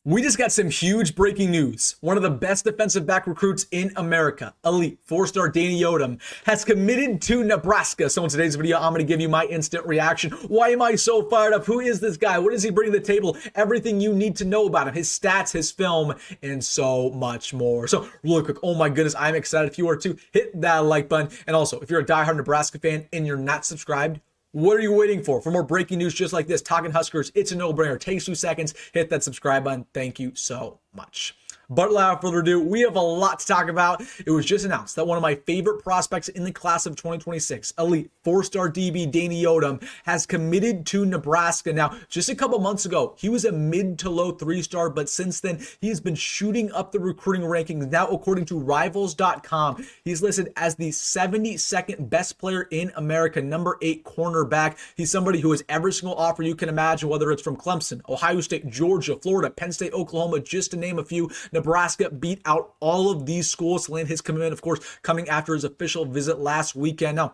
We just got some huge breaking news. One of the best defensive back recruits in America, elite 4-star Dane Odem, has committed to Nebraska. So in today's video, I'm going to give you my instant reaction. Why am I so fired up? Who is this guy? What does he bring to the table? Everything you need to know about him, his stats, his film, and so much more. So really quick, oh my goodness, I'm excited. If you are too, hit that like button. And also, if you're a diehard Nebraska fan and you're not subscribed, what are you waiting for? For more breaking news just like this, talking Huskers, it's a no-brainer. Takes 2 seconds. Hit that subscribe button. Thank you so much. But without further ado, we have a lot to talk about. It was just announced that one of my favorite prospects in the class of 2026, elite 4-star DB Dane Odem, has committed to Nebraska. Now, just a couple months ago, he was a mid to low 3-star, but since then, he's been shooting up the recruiting rankings. Now, according to Rivals.com, he's listed as the 72nd best player in America, number 8 cornerback. He's somebody who has every single offer you can imagine, whether it's from Clemson, Ohio State, Georgia, Florida, Penn State, Oklahoma, just to name a few. Nebraska beat out all of these schools to land his commitment, of course, coming after his official visit last weekend. Now,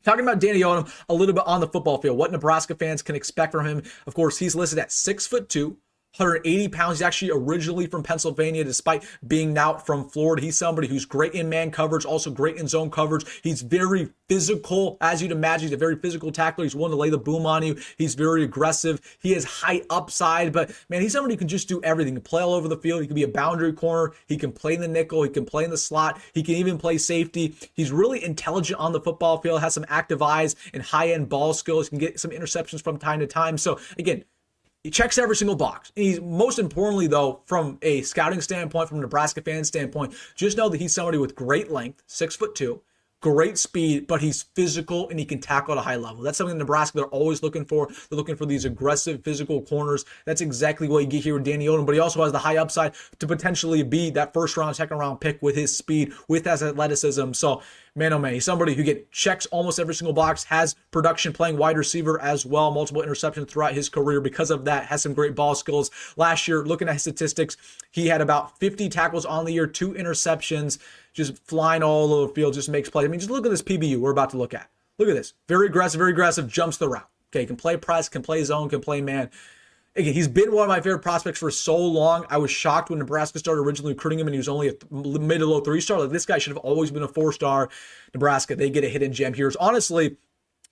talking about Dane Odem a little bit on the football field, what Nebraska fans can expect from him. Of course, he's listed at 6'2", 180 pounds. He's actually originally from Pennsylvania, despite being now from Florida. He's somebody who's great in man coverage, also great in zone coverage. He's very physical, as you'd imagine. He's a very physical tackler. He's willing to lay the boom on you. He's very aggressive. He has high upside, but man, he's somebody who can just do everything. He can play all over the field. He can be a boundary corner. He can play in the nickel. He can play in the slot. He can even play safety. He's really intelligent on the football field, has some active eyes and high-end ball skills. He can get some interceptions from time to time. So again, he checks every single box. And he's most importantly, though, from a scouting standpoint, from a Nebraska fan standpoint, just know that he's somebody with great length, 6'2", great speed, but he's physical and he can tackle at a high level. That's something in Nebraska they're always looking for. They're looking for these aggressive physical corners. That's exactly what you get here with Dane Odem, but he also has the high upside to potentially be that first round, second round pick with his speed, with his athleticism. So man, oh man, he's somebody who checks almost every single box, has production playing wide receiver as well, multiple interceptions throughout his career because of that, has some great ball skills. Last year, looking at his statistics, he had about 50 tackles on the year, 2 interceptions, just flying all over the field, just makes plays. I mean, just look at this PBU we're about to look at. Look at this. Very aggressive, jumps the route. Okay, can play press, can play zone, can play man. Again, he's been one of my favorite prospects for so long. I was shocked when Nebraska started originally recruiting him and he was only a mid to low 3-star. Like, this guy should have always been a 4-star. Nebraska, they get a hidden gem here. Honestly,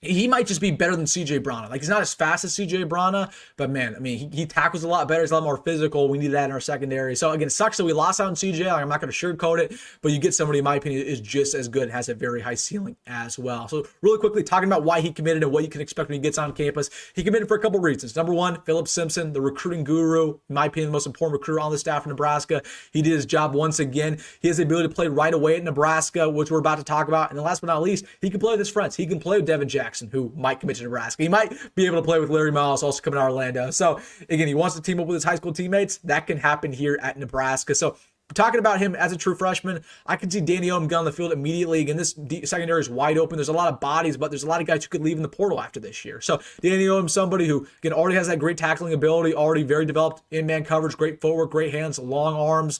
he might just be better than CJ Brana. Like, he's not as fast as CJ Brana, but man, I mean, he tackles a lot better. He's a lot more physical. We need that in our secondary. So again, it sucks that we lost out on CJ. Like, I'm not going to sugarcoat it, but you get somebody, in my opinion, is just as good and has a very high ceiling as well. So really quickly, talking about why he committed and what you can expect when he gets on campus. He committed for a couple reasons. Number one, Philip Simpson, the recruiting guru, in my opinion, the most important recruiter on the staff of Nebraska. He did his job once again. He has the ability to play right away at Nebraska, which we're about to talk about. And then last but not least, he can play with his friends. He can play with Devin Jackson, who might commit to Nebraska. He might be able to play with Larry Miles, also coming to Orlando. So again, he wants to team up with his high school teammates. That can happen here at Nebraska. So talking about him as a true freshman, I can see Dane Odem get on the field immediately. Again, this secondary is wide open. There's a lot of bodies, but there's a lot of guys who could leave in the portal after this year. So Dane Odem, somebody who again already has that great tackling ability, already very developed in-man coverage, great footwork, great hands, long arms.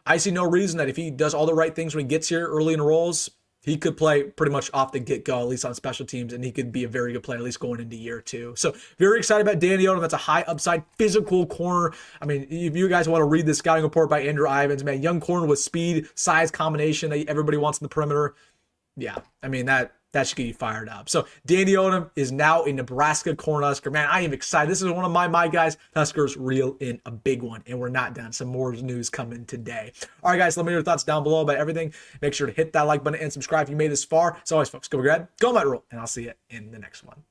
I see no reason that if he does all the right things when he gets here early in the roles, he could play pretty much off the get-go, at least on special teams, and he could be a very good player, at least going into year 2. So very excited about Dane Odem. That's a high upside physical corner. I mean, if you guys want to read the scouting report by Andrew Ives, man, young corner with speed, size combination that everybody wants in the perimeter. Yeah, I mean, that should get you fired up. So Dane Odem is now a Nebraska Cornhusker. Man, I am excited. This is one of my guys. Huskers reel in a big one, and we're not done. Some more news coming today. All right, guys, let me know your thoughts down below about everything. Make sure to hit that like button and subscribe if you made this far. As always, folks, go ahead, go my rule, and I'll see you in the next one.